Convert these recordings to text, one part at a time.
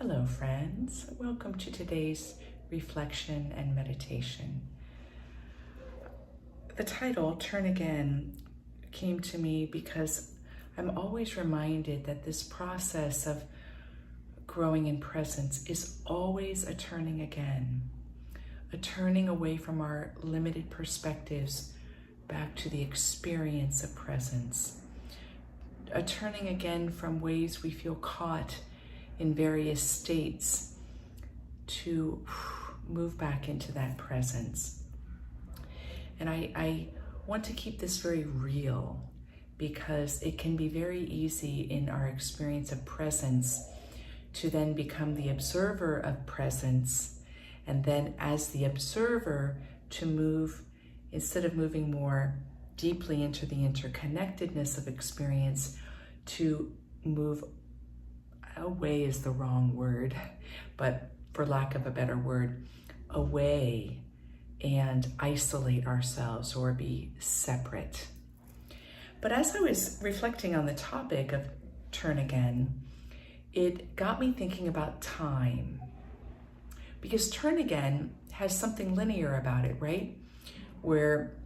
Hello, friends. Welcome to today's reflection and meditation. The title, Turn Again, came to me because I'm always reminded that this process of growing in presence is always a turning again, a turning away from our limited perspectives back to the experience of presence, a turning again from ways we feel caught in various states to move back into that presence. And I want to keep this very real because it can be very easy in our experience of presence to then become the observer of presence, and then as the observer to move, instead of moving more deeply into the interconnectedness of experience, to move away is the wrong word, but for lack of a better word, away and isolate ourselves or be separate. But as I was reflecting on the topic of turn again, it got me thinking about time, because turn again has something linear about it, right? Where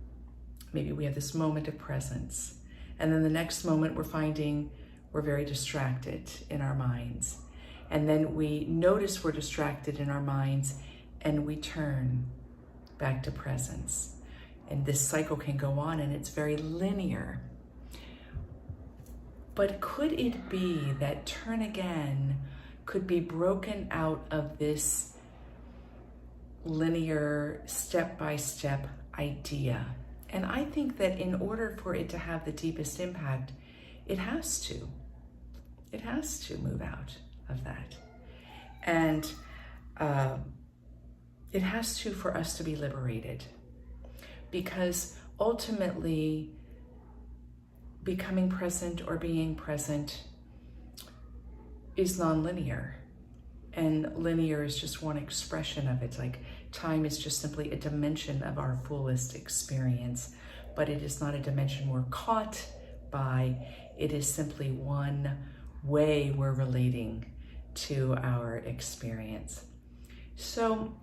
maybe we have this moment of presence, and then the next moment we're finding we're very distracted in our minds. And then we notice we're distracted in our minds and we turn back to presence. And this cycle can go on and it's very linear. But could it be that turn again could be broken out of this linear step-by-step idea? And I think that in order for it to have the deepest impact, it has to move out of that. And it has to for us to be liberated. Because ultimately, becoming present or being present is nonlinear. And linear is just one expression of it. Like time is just simply a dimension of our fullest experience, but it is not a dimension we're caught by. It is simply one way we're relating to our experience. So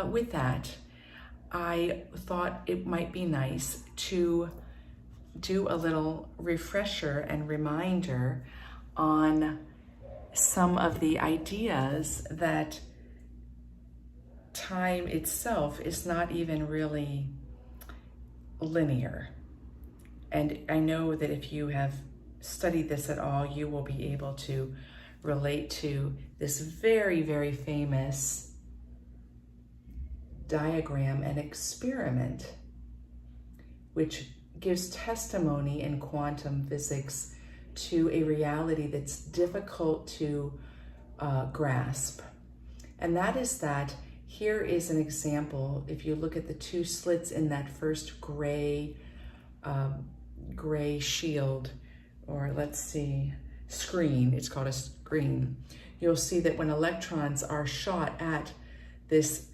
with that, I thought it might be nice to do a little refresher and reminder on some of the ideas that time itself is not even really linear. And I know that if you have studied this at all, you will be able to relate to this very, very famous diagram and experiment, which gives testimony in quantum physics to a reality that's difficult to grasp. And that is that here is an example. If you look at the two slits in that first gray shield, or let's see, screen, it's called a screen, you'll see that when electrons are shot at this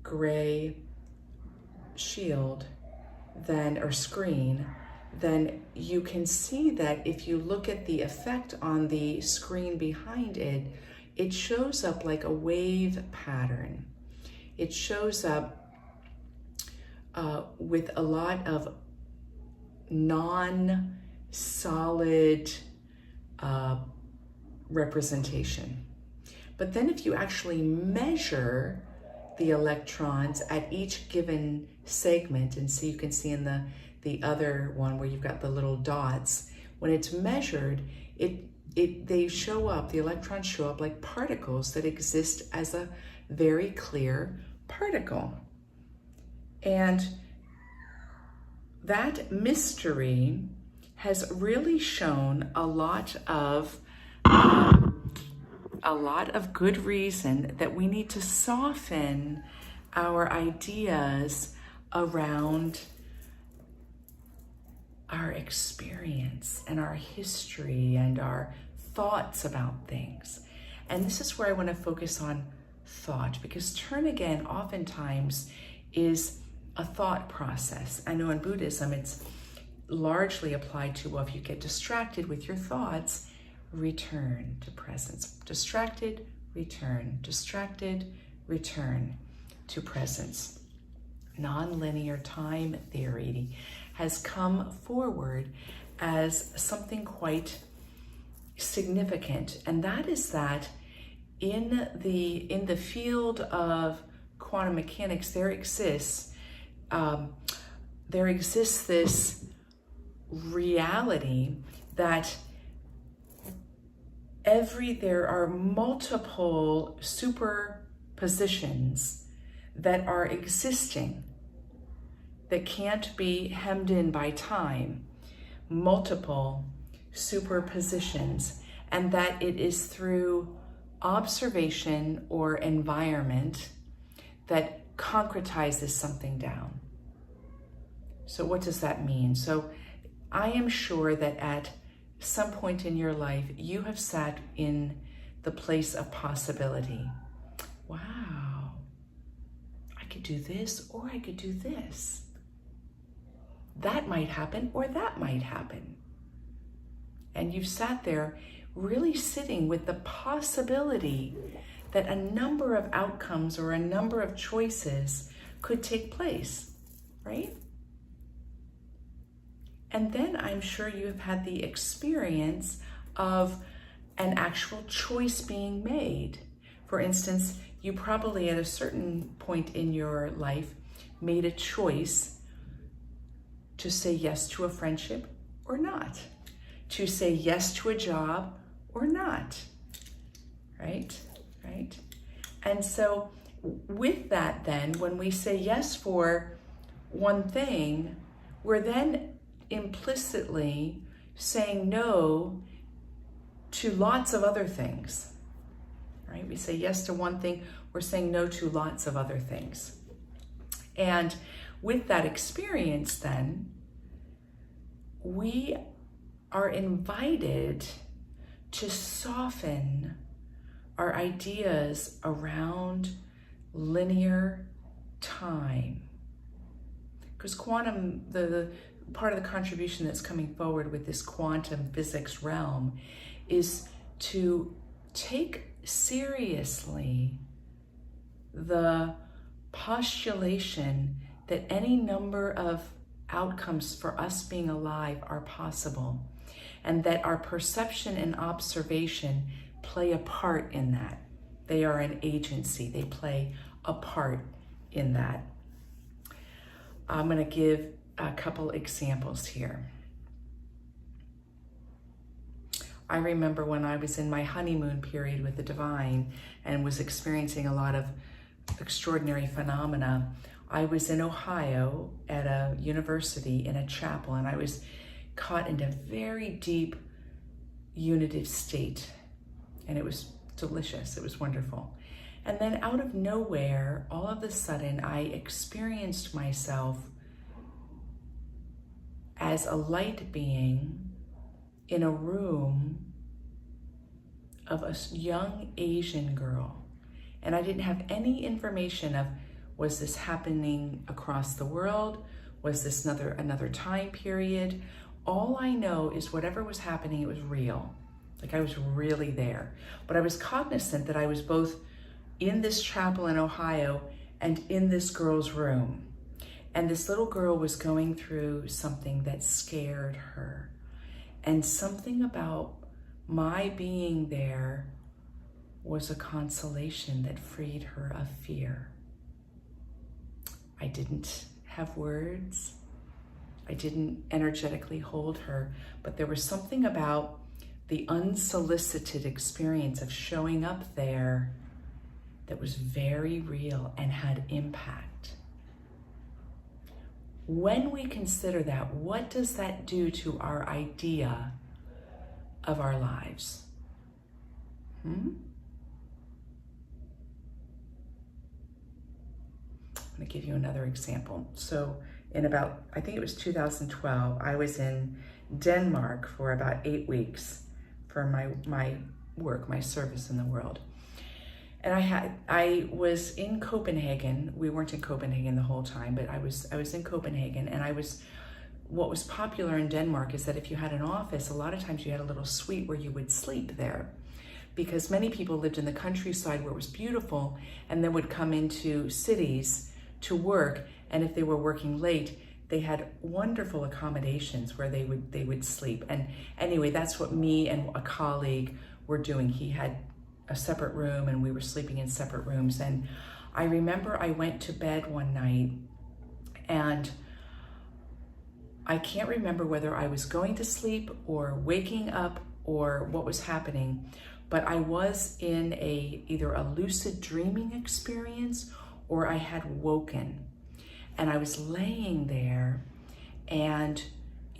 gray shield, then, or screen, then you can see that if you look at the effect on the screen behind it, it shows up like a wave pattern. It shows up with a lot of non-solid representation. But then if you actually measure the electrons at each given segment, and so you can see in the other one where you've got the little dots, when it's measured, they show up, the electrons show up like particles that exist as a very clear particle. And that mystery has really shown a lot of good reason that we need to soften our ideas around our experience and our history and our thoughts about things. And this is where I want to focus on thought, because turn again oftentimes is a thought process. I know in Buddhism it's largely applied to, well, if you get distracted with your thoughts, return to presence. Distracted, return. Distracted, return to presence. Nonlinear time theory has come forward as something quite significant, and that is that in the field of quantum mechanics, there exists this reality that there are multiple superpositions that are existing that can't be hemmed in by time, multiple superpositions, and that it is through observation or environment that concretizes something down. So what does that mean? So I am sure that at some point in your life, you have sat in the place of possibility. Wow, I could do this, or I could do this. That might happen, or that might happen. And you've sat there really sitting with the possibility that a number of outcomes or a number of choices could take place, right? And then I'm sure you have had the experience of an actual choice being made. For instance, you probably at a certain point in your life made a choice to say yes to a friendship or not, to say yes to a job or not, right? And so with that then, when we say yes for one thing, we're then implicitly saying no to lots of other things, right? We say yes to one thing, we're saying no to lots of other things. And with that experience then, we are invited to soften our ideas around linear time. Because quantum, the part of the contribution that's coming forward with this quantum physics realm is to take seriously the postulation that any number of outcomes for us being alive are possible, and that our perception and observation play a part in that. They are an agency, they play a part in that. I'm going to give a couple examples here. I remember when I was in my honeymoon period with the divine and was experiencing a lot of extraordinary phenomena. I was in Ohio at a university in a chapel, and I was caught in a very deep unitive state, and it was delicious. It was wonderful. And then out of nowhere, all of a sudden, I experienced myself as a light being in a room of a young Asian girl. And I didn't have any information of, was this happening across the world? Was this another time period? All I know is whatever was happening, it was real. Like I was really there. But I was cognizant that I was both in this chapel in Ohio and in this girl's room. And this little girl was going through something that scared her. And something about my being there was a consolation that freed her of fear. I didn't have words. I didn't energetically hold her, but there was something about the unsolicited experience of showing up there that was very real and had impact. When we consider that, what does that do to our idea of our lives? I'm going to give you another example. So in about, I think it was 2012, I was in Denmark for about 8 weeks for my work, my service in the world. And I was in Copenhagen. We weren't in Copenhagen the whole time, but I was in Copenhagen, and I was what was popular in Denmark is that if you had an office, a lot of times you had a little suite where you would sleep there, because many people lived in the countryside where it was beautiful and then would come into cities to work. And if they were working late, they had wonderful accommodations where they would sleep. And anyway, that's what me and a colleague were doing. He had a separate room and we were sleeping in separate rooms. And I remember I went to bed one night and I can't remember whether I was going to sleep or waking up or what was happening, but I was in either a lucid dreaming experience or I had woken. And I was laying there and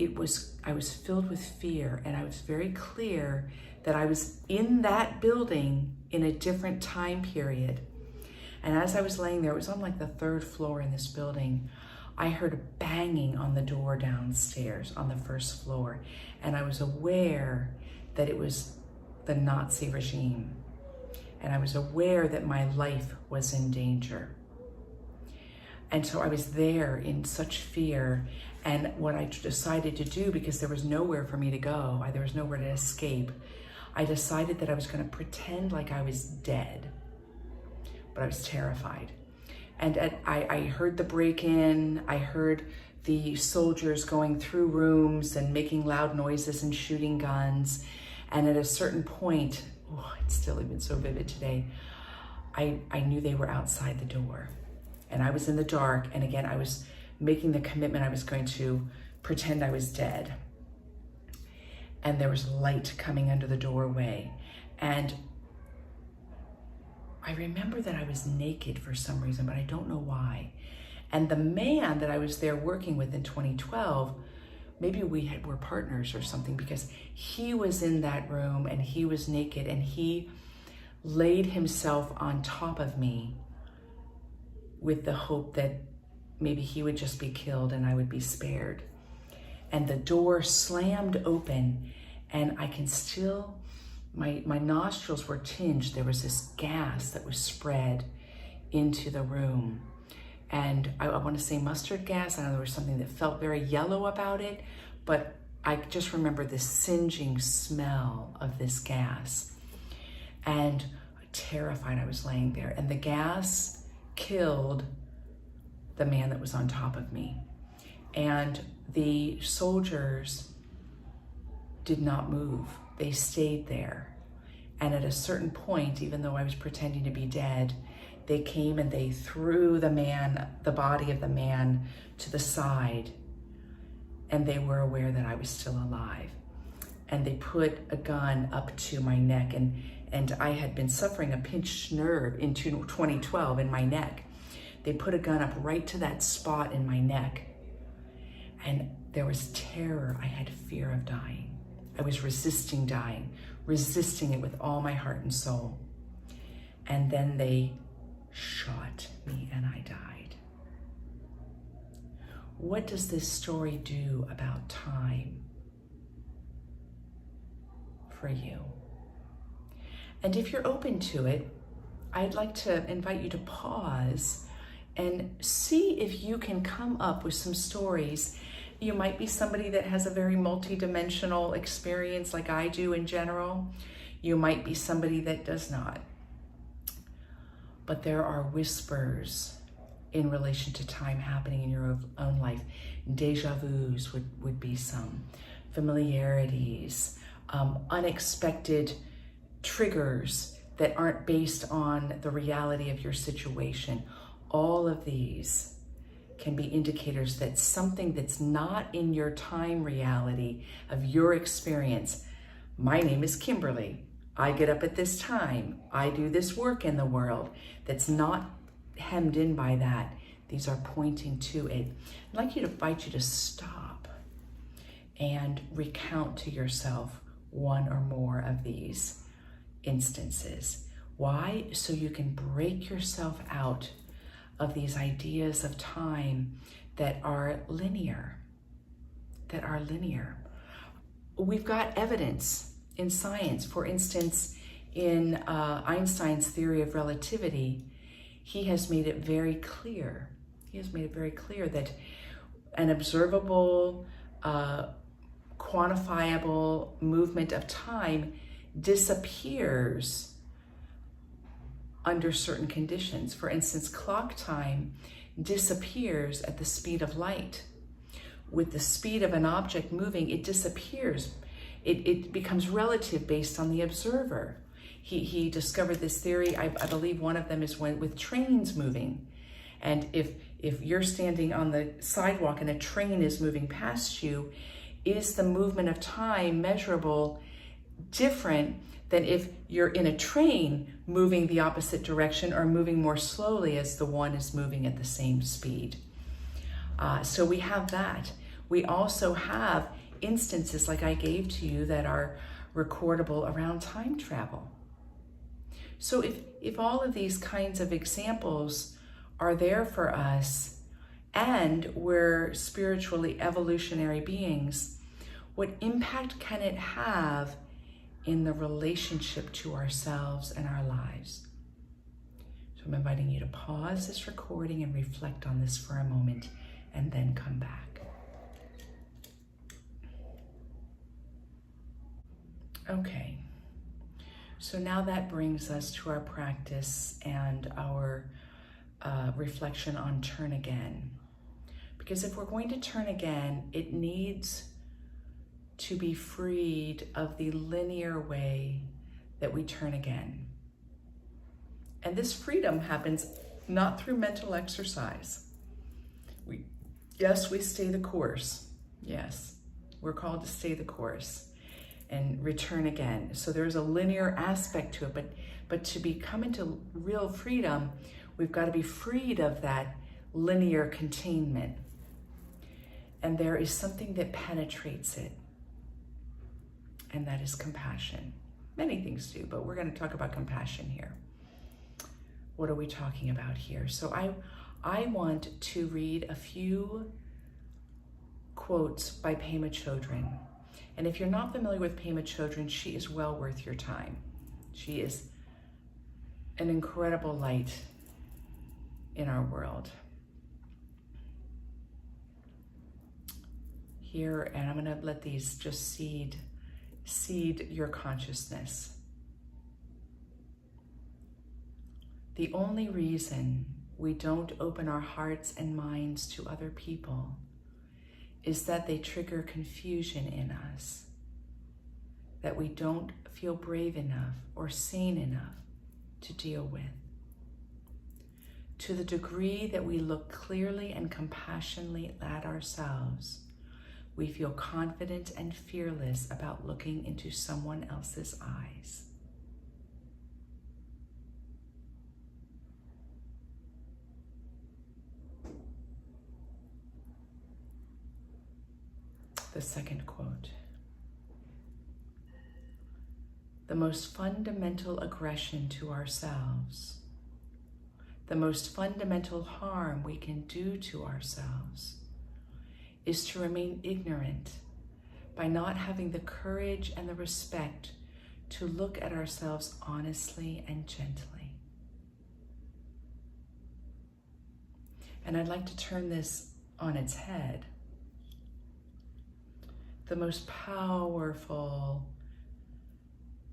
I was filled with fear, and I was very clear that I was in that building in a different time period. And as I was laying there, it was on like the 3rd floor in this building, I heard a banging on the door downstairs on the 1st floor. And I was aware that it was the Nazi regime. And I was aware that my life was in danger. And so I was there in such fear. And what I decided to do, because there was nowhere for me to go, there was nowhere to escape, I decided that I was going to pretend like I was dead. But I was terrified. And I heard the break-in, I heard the soldiers going through rooms and making loud noises and shooting guns. And at a certain point, it's still even so vivid today, I knew they were outside the door. And I was in the dark, and again, I was making the commitment I was going to pretend I was dead. And there was light coming under the doorway. And I remember that I was naked for some reason, but I don't know why. And the man that I was there working with in 2012, maybe we were partners or something, because he was in that room and he was naked and he laid himself on top of me with the hope that maybe he would just be killed and I would be spared. And the door slammed open, and I can still, my nostrils were tinged. There was this gas that was spread into the room. And I want to say mustard gas. I know there was something that felt very yellow about it, but I just remember this singeing smell of this gas. And terrified, I was laying there. And the gas killed the man that was on top of me. And the soldiers did not move. They stayed there. And at a certain point, even though I was pretending to be dead, they came and they threw the body of the man to the side. And they were aware that I was still alive. And they put a gun up to my neck, and I had been suffering a pinched nerve in 2012 in my neck. They put a gun up right to that spot in my neck. And there was terror. I had fear of dying. I was resisting dying, resisting it with all my heart and soul. And then they shot me and I died. What does this story do about time for you? And if you're open to it, I'd like to invite you to pause and see if you can come up with some stories. You might be somebody that has a very multi-dimensional experience like I do in general. You might be somebody that does not. But there are whispers in relation to time happening in your own life. Deja vus would be some. Familiarities, unexpected triggers that aren't based on the reality of your situation. All of these can be indicators that something that's not in your time reality of your experience. My name is Kimberly. I get up at this time. I do this work in the world that's not hemmed in by that. These are pointing to it. I'd like to invite you to stop and recount to yourself one or more of these instances. Why? So you can break yourself out of these ideas of time that are linear, We've got evidence in science. For instance, in Einstein's theory of relativity, he has made it very clear that an observable quantifiable movement of time disappears under certain conditions. For instance, clock time disappears at the speed of light. With the speed of an object moving, it disappears. It becomes relative based on the observer. He discovered this theory, I believe one of them is with trains moving. And if you're standing on the sidewalk and a train is moving past you, is the movement of time measurable different than if you're in a train moving the opposite direction or moving more slowly as the one is moving at the same speed? So we have that. We also have instances like I gave to you that are recordable around time travel. So if all of these kinds of examples are there for us and we're spiritually evolutionary beings, what impact can it have in the relationship to ourselves and our lives? So I'm inviting you to pause this recording and reflect on this for a moment and then come back. Okay, so now that brings us to our practice and our reflection on turn again. Because if we're going to turn again, it needs to be freed of the linear way that we turn again. And this freedom happens not through mental exercise. Yes, we stay the course. Yes, we're called to stay the course and return again. So there's a linear aspect to it, but to come into real freedom, we've got to be freed of that linear containment. And there is something that penetrates it, and that is compassion. Many things do, but we're going to talk about compassion here. What are we talking about here? So I want to read a few quotes by Pema Chodron. And if you're not familiar with Pema Chodron, she is well worth your time. She is an incredible light in our world. Here, and I'm going to let these just seed your consciousness. The only reason we don't open our hearts and minds to other people is that they trigger confusion in us, that we don't feel brave enough or sane enough to deal with. To the degree that we look clearly and compassionately at ourselves, we feel confident and fearless about looking into someone else's eyes. The second quote. The most fundamental aggression to ourselves, the most fundamental harm we can do to ourselves, is to remain ignorant by not having the courage and the respect to look at ourselves honestly and gently. And I'd like to turn this on its head. The most powerful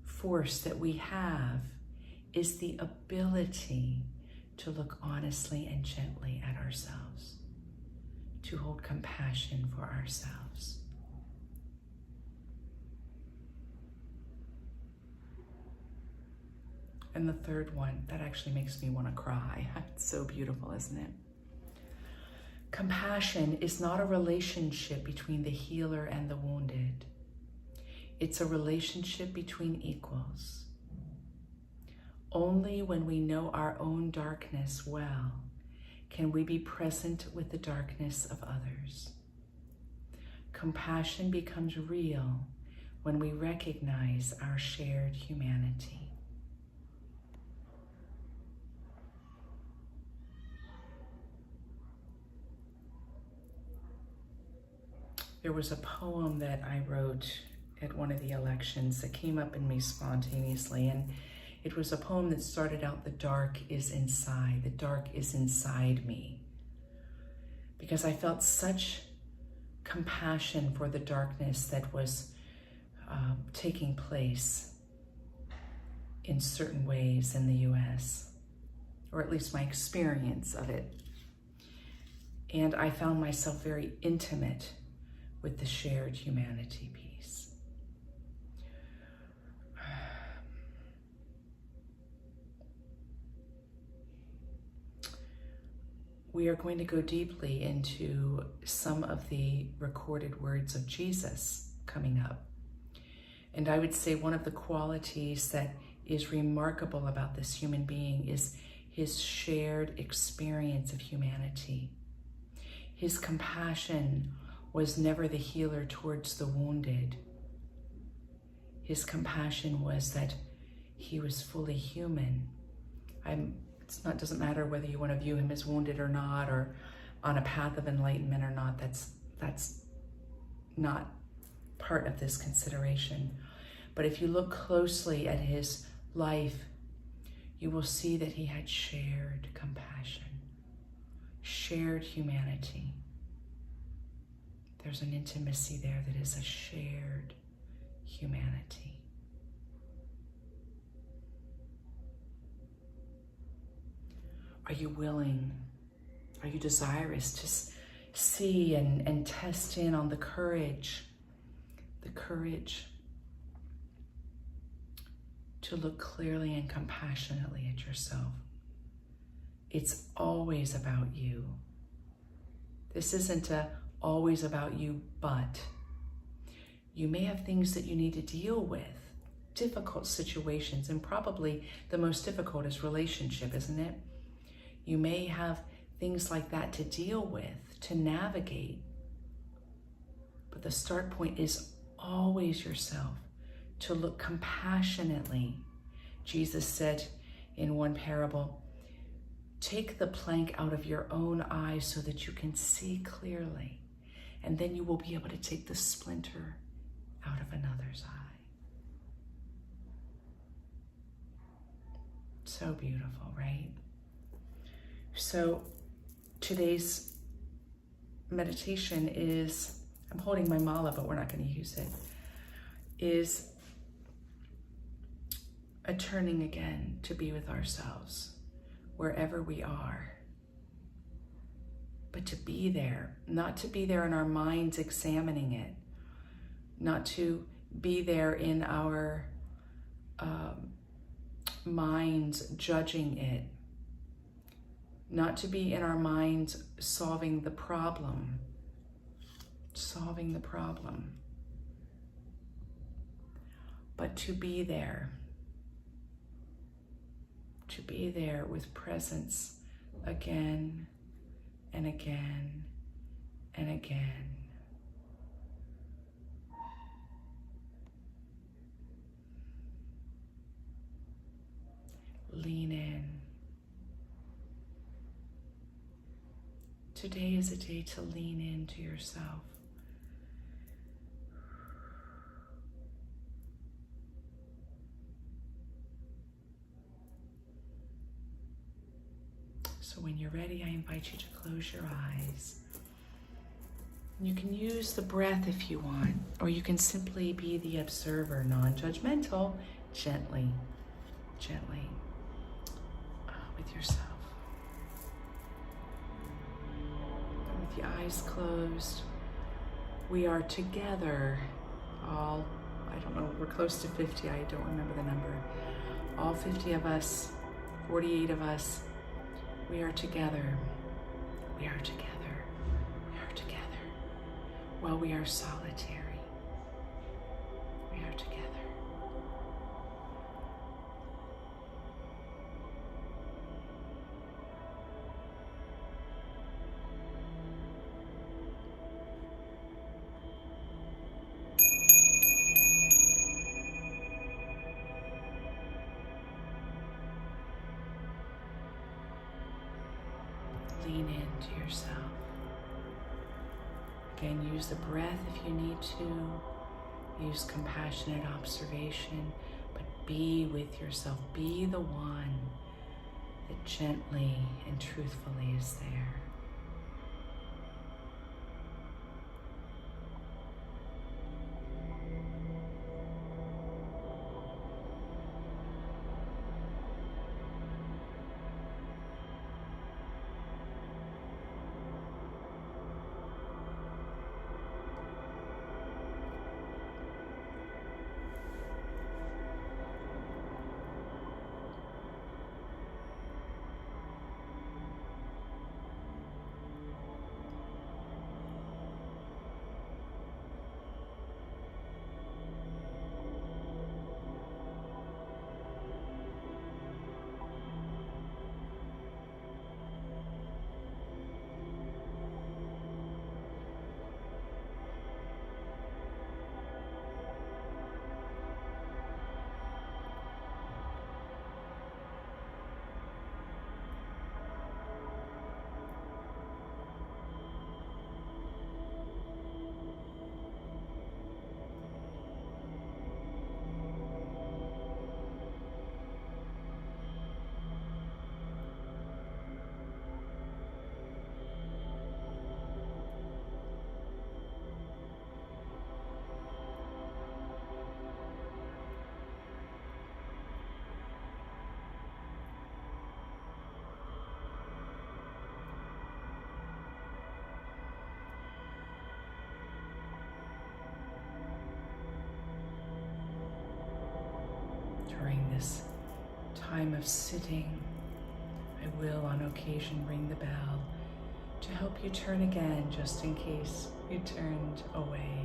force that we have is the ability to look honestly and gently at ourselves, to hold compassion for ourselves. And the third one, that actually makes me want to cry. It's so beautiful, isn't it? Compassion is not a relationship between the healer and the wounded. It's a relationship between equals. Only when we know our own darkness well can we be present with the darkness of others. Compassion becomes real when we recognize our shared humanity. There was a poem that I wrote at one of the elections that came up in me spontaneously, and it was a poem that started out, "The dark is inside, the dark is inside me," because I felt such compassion for the darkness that was taking place in certain ways in the US, or at least my experience of it. And I found myself very intimate with the shared humanity piece. We are going to go deeply into some of the recorded words of Jesus coming up. And I would say one of the qualities that is remarkable about this human being is his shared experience of humanity. His compassion was never the healer towards the wounded. His compassion was that he was fully human. It doesn't matter whether you want to view him as wounded or not, or on a path of enlightenment or not. That's not part of this consideration. But if you look closely at his life, you will see that he had shared compassion, shared humanity. There's an intimacy there that is a shared humanity. Are you willing? Are you desirous to see and test in on the courage to look clearly and compassionately at yourself? It's always about you. This isn't always about you, but you may have things that you need to deal with, difficult situations, and probably the most difficult is relationship, isn't it? You may have things like that to deal with, to navigate. But the start point is always yourself, to look compassionately. Jesus said in one parable, take the plank out of your own eye so that you can see clearly, and then you will be able to take the splinter out of another's eye. So beautiful, right? So today's meditation is, I'm holding my mala, but we're not going to use it, is a turning again to be with ourselves wherever we are. But to be there, not to be there in our minds examining it, not to be there in our minds judging it, not to be in our minds solving the problem, but to be there with presence again and again and again. Lean in. Today is a day to lean into yourself. So when you're ready, I invite you to close your eyes. You can use the breath if you want, or you can simply be the observer, non-judgmental, gently with yourself. With your eyes closed, we are together, all, I don't know, we're close to 50, I don't remember the number. All 50 of us, 48 of us, we are together. We are together. We are together. While we are solitary, we are together. Lean into yourself. Again, use the breath if you need to. Use compassionate observation, but be with yourself. Be the one that gently and truthfully is there. during this time of sitting. I will on occasion ring the bell to help you turn again, just in case you turned away.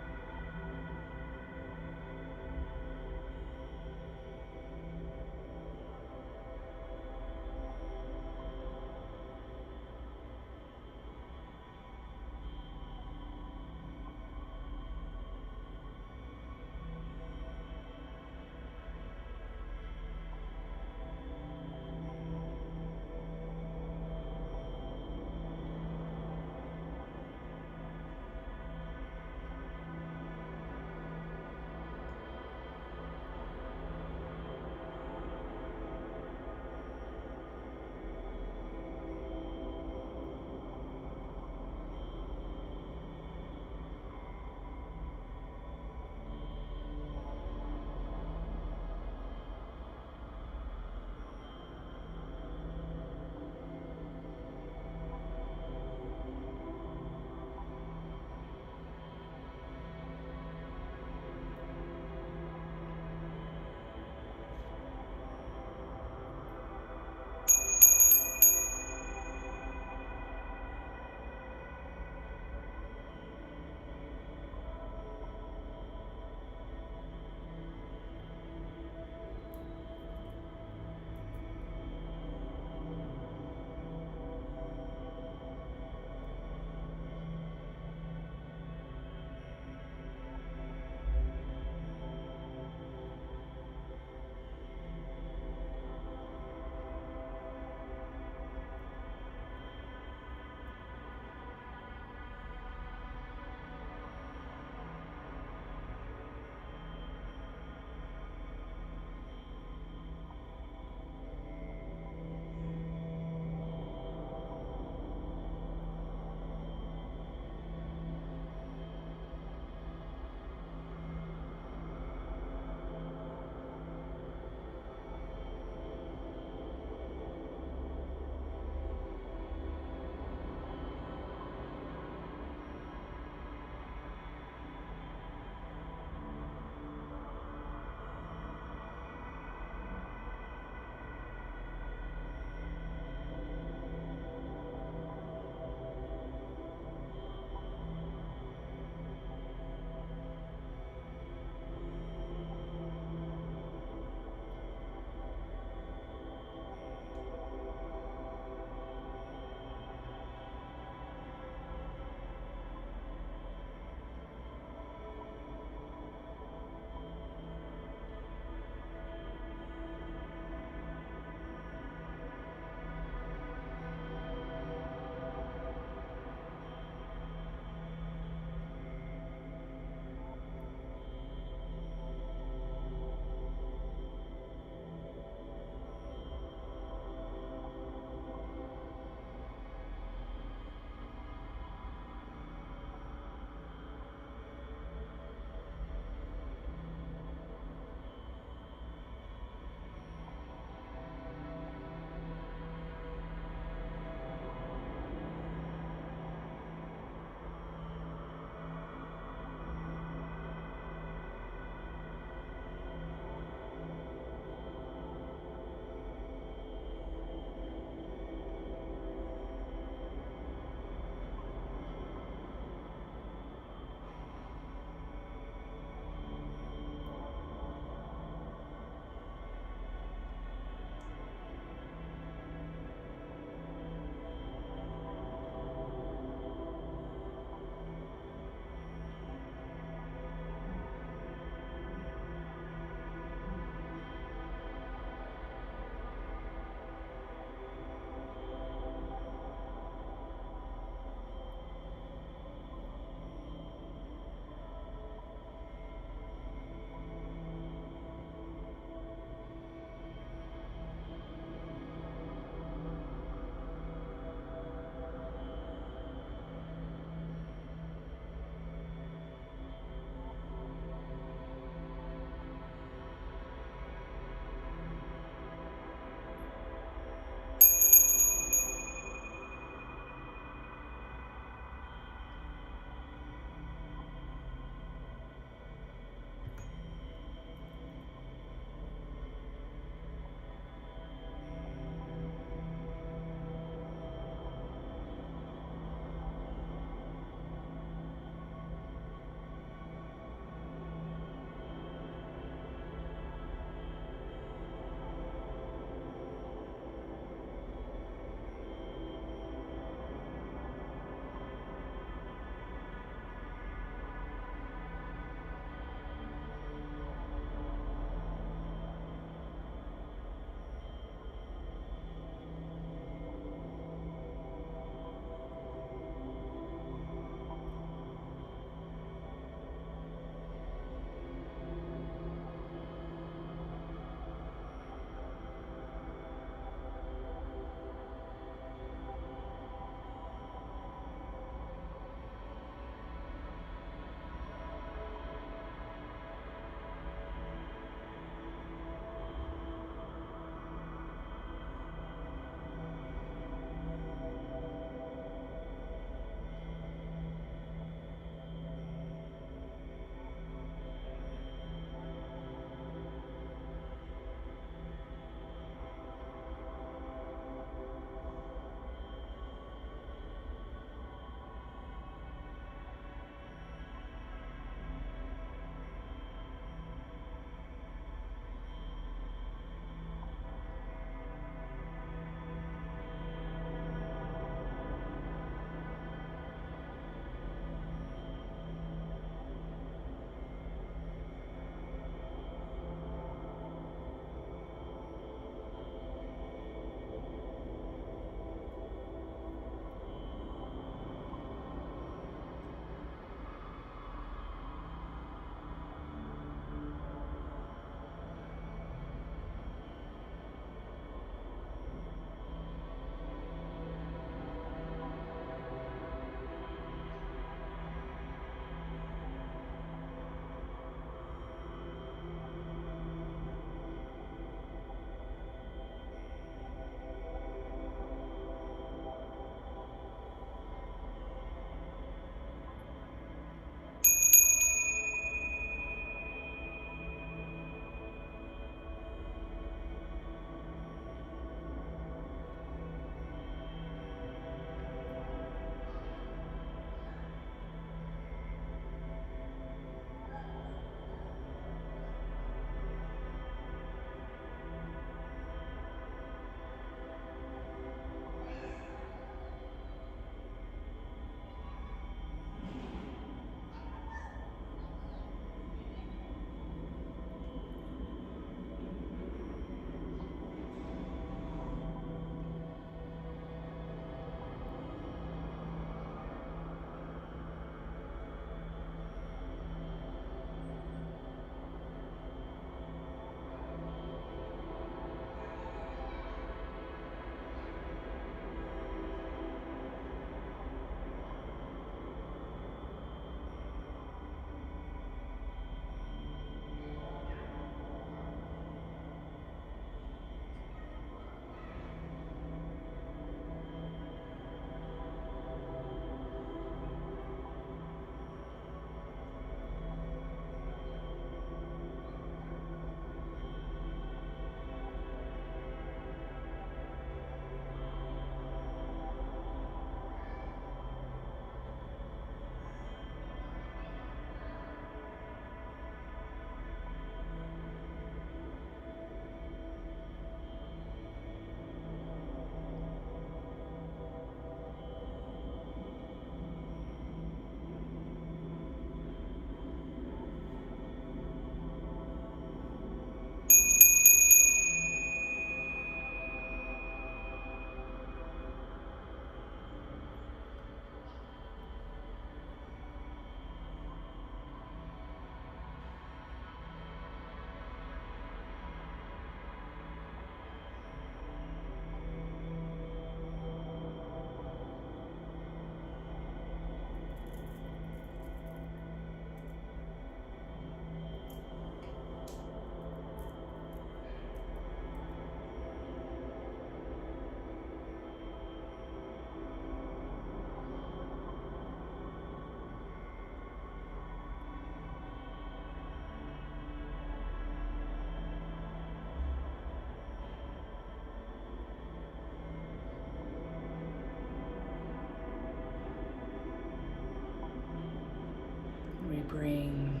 bring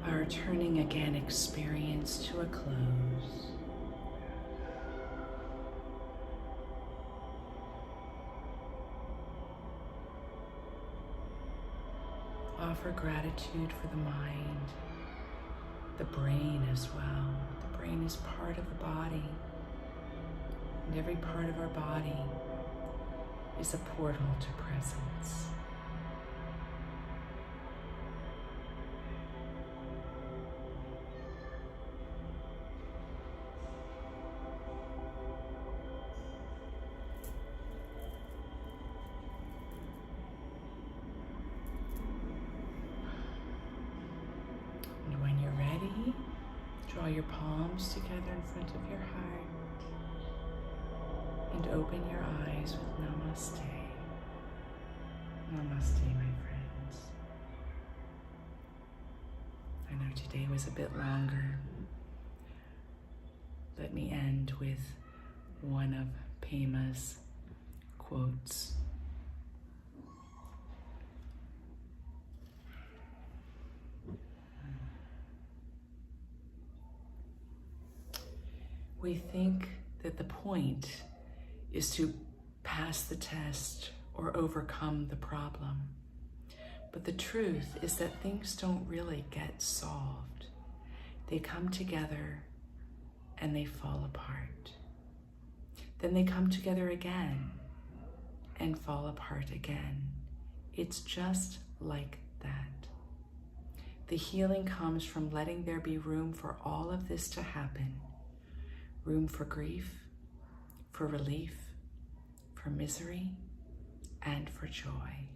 our turning again experience to a close. Offer gratitude for the mind, the brain as well. The brain is part of the body, and every part of our body is a portal to presence. And when you're ready, draw your palms together in front of your heart and open your eyes with Namaste. Namaste, my friends. I know today was a bit longer. Let me end with one of Pema's quotes. We think that the point is to pass the test or overcome the problem. But the truth is that things don't really get solved. They come together and they fall apart. Then they come together again and fall apart again. It's just like that. The healing comes from letting there be room for all of this to happen. Room for grief, for relief, for misery, and for joy.